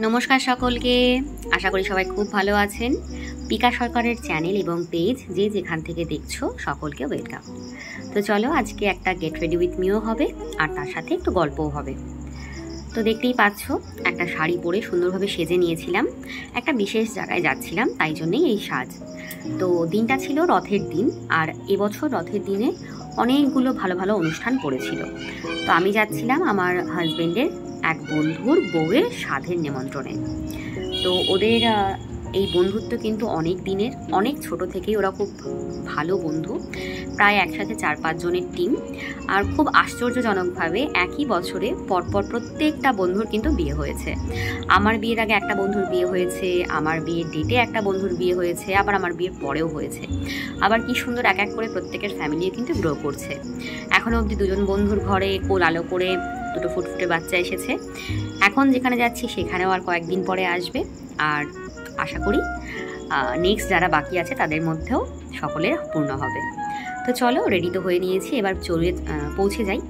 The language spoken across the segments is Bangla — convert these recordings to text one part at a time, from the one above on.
নমস্কার সকলকে, আশা করি সবাই খুব ভালো আছেন। পিকা সরকারের চ্যানেল এবং পেজ যে যেখান থেকে দেখছো সকলকে ওয়েলকাম। তো চলো, আজকে একটা গেট রেডি উইথ মিও হবে আর তার সাথে একটু গল্পও হবে। তো দেখতেই পাচ্ছ, একটা শাড়ি পরে সুন্দরভাবে সেজে নিয়েছিলাম, একটা বিশেষ জায়গায় যাচ্ছিলাম, তাই জন্যেই এই সাজ। তো দিনটা ছিল রথের দিন, আর এবছর রথের দিনে অনেকগুলো ভালো ভালো অনুষ্ঠান পড়েছিল। তো আমি যাচ্ছিলাম আমার হাজবেন্ডের এক বন্ধুর বউয়ের সাধের নিমন্ত্রণে। তো ওদের এই বন্ধুত্ব কিন্তু অনেক দিনের, অনেক ছোট থেকেই ওরা খুব ভালো বন্ধু, প্রায় একসাথে 4-5 জনের টিম। আর খুব আশ্চর্যজনকভাবে একই বছরে পরপর প্রত্যেকটা বন্ধুর কিন্তু বিয়ে হয়েছে। আমার বিয়ের আগে একটা বন্ধুর বিয়ে হয়েছে, আমার বিয়ের ডেটে একটা বন্ধুর বিয়ে হয়েছে, আবার আমার বিয়ের পরেও হয়েছে। আবার কি সুন্দর এক এক করে প্রত্যেকের ফ্যামিলিও কিন্তু গ্রো করছে। এখনও অবধি 2জন বন্ধুর ঘরে কোল আলো করে 2টো ফুটফুটে বাচ্চা এসেছে। এখন যেখানে যাচ্ছি সেখানেও আর কয়েকদিন পরে আসবে। আর আশা করি নেক্সট যারা বাকি আছে তাদের মধ্যেও সকলের পূর্ণ হবে। তো চলো, রেডি তো হয়ে নিয়েছি, এবার চলে পৌঁছে যাই।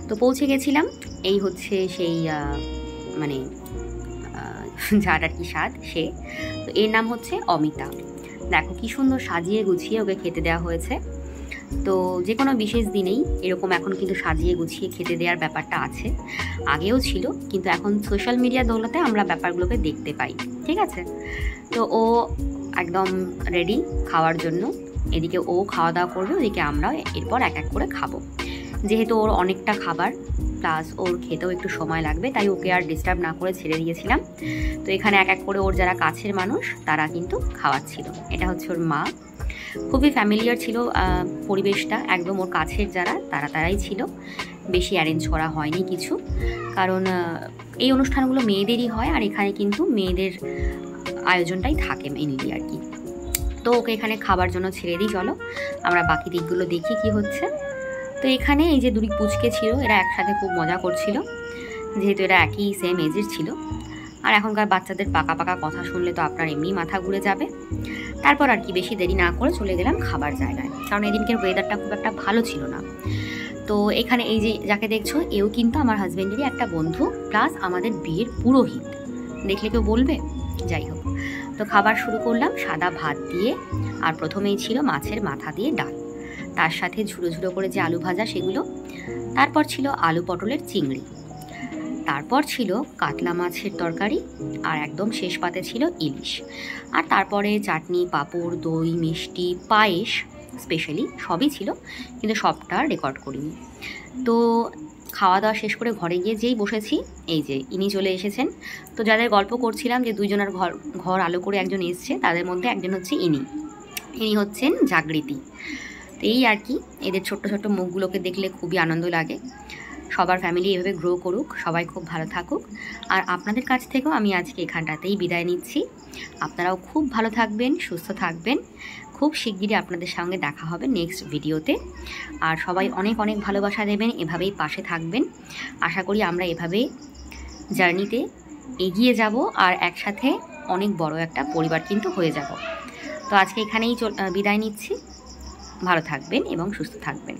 তো পৌঁছে গেছিলাম, এই হচ্ছে সেই মানে যার আর কি স্বাদ সে। তো এর নাম হচ্ছে অমিতা। দেখো কি সুন্দর সাজিয়ে গুছিয়ে ওকে খেতে দেওয়া হয়েছে। তো যে কোনো বিশেষ দিনেই এরকম এখন কিন্তু সাজিয়ে গুছিয়ে খেতে দেওয়ার ব্যাপারটা আছে, আগেও ছিল, কিন্তু এখন সোশ্যাল মিডিয়ার দৌলতে আমরা ব্যাপারগুলোকে দেখতে পাই। ঠিক আছে, তো ও একদম রেডি খাওয়ার জন্য। এদিকে ও খাওয়া দাওয়া করবে, ওদিকে আমরাও এরপর এক এক করে খাবো। যেহেতু ওর অনেকটা খাবার, প্লাস ওর খেতেও একটু সময় লাগবে, তাই ওকে আর ডিস্টার্ব না করে ছেড়ে দিয়েছিলাম। তো এখানে এক এক করে ওর যারা কাছের মানুষ তারা কিন্তু খাওয়াচ্ছিল। এটা হচ্ছে ওর মা। খুবই ফ্যামিলিয়ার ছিল পরিবেশটা, একদম ওর কাছের যারা তারাই ছিল। বেশি অ্যারেঞ্জ করা হয়নি কিছু, কারণ এই অনুষ্ঠানগুলো মেয়েদেরই হয়, আর এখানে কিন্তু মেয়েদের আয়োজনটাই থাকে মেইনলি আর কি। তো ওকে এখানে খাবার জন্য ছেড়ে দিই, চলো আমরা বাকি দিকগুলো দেখি কি হচ্ছে। তো এখানে এই যে 2 পুচকে ছিল, এরা একসাথে খুব মজা করছিল, যেহেতু এরা একই সেম এজের ছিল। আর এখনকার বাচ্চাদের পাকা পাকা কথা শুনলে তো আপনার এমনি মাথা ঘুরে যাবে। তারপর আর কি বেশি দেরি না করে চলে গেলাম খাবার জায়গায়, কারণ এদিনকের ওয়েদারটা খুব একটা ভালো ছিল না। তো এখানে এই যে যাকে দেখছো, এও কিন্তু আমার হাজবেন্ডেরই একটা বন্ধু, প্লাস আমাদের বিয়ের পুরোহিত। দেখলে কেউ বলবে? যাই হোক, তো খাবার শুরু করলাম সাদা ভাত দিয়ে, আর প্রথমেই ছিল মাছের মাথা দিয়ে ডাল, তার সাথে ঝুড়ো ঝুড়ো করে যে আলু ভাজা সেগুলো, তারপর ছিল আলু পটলের চিংড়ি, তারপর ছিল কাতলা মাছের তরকারি, আর একদম শেষ পাতে ছিল ইলিশ। আর তারপরে চাটনি, পাঁপড়, দই, মিষ্টি, পায়েস স্পেশালি সবই ছিল, কিন্তু সবটা রেকর্ড করিনি। তো খাওয়া দাওয়া শেষ করে ঘরে গিয়ে যেই বসেছি, এই যে ইনি চলে এসেছেন। তো যাদের গল্প করছিলাম যে 2জনের ঘর আলো করে একজন এসছে, তাদের মধ্যে একজন হচ্ছে ইনি হচ্ছেন জাগৃতি। তো এই আর কি, এদের ছোট্ট ছোট্ট মুখগুলোকে দেখলে খুবই আনন্দ লাগে। সবার ফ্যামিলি এভাবে গ্রো করুক, সবাই খুব ভালো থাকুক। আর আপনাদের কাছ থেকেও আমি আজকে এখানটাতেই বিদায় নিচ্ছি। আপনারাও খুব ভালো থাকবেন, সুস্থ থাকবেন। খুব শিগগিরই আপনাদের সঙ্গে দেখা হবে নেক্সট ভিডিওতে। আর সবাই অনেক অনেক ভালোবাসা দেবেন, এভাবেই পাশে থাকবেন। আশা করি আমরা এভাবেই জার্নিতে এগিয়ে যাব, আর একসাথে অনেক বড় একটা পরিবার কিন্তু হয়ে যাব। তো আজকে এখানেই বিদায় নিচ্ছি। ভালো থাকবেন এবং সুস্থ থাকবেন।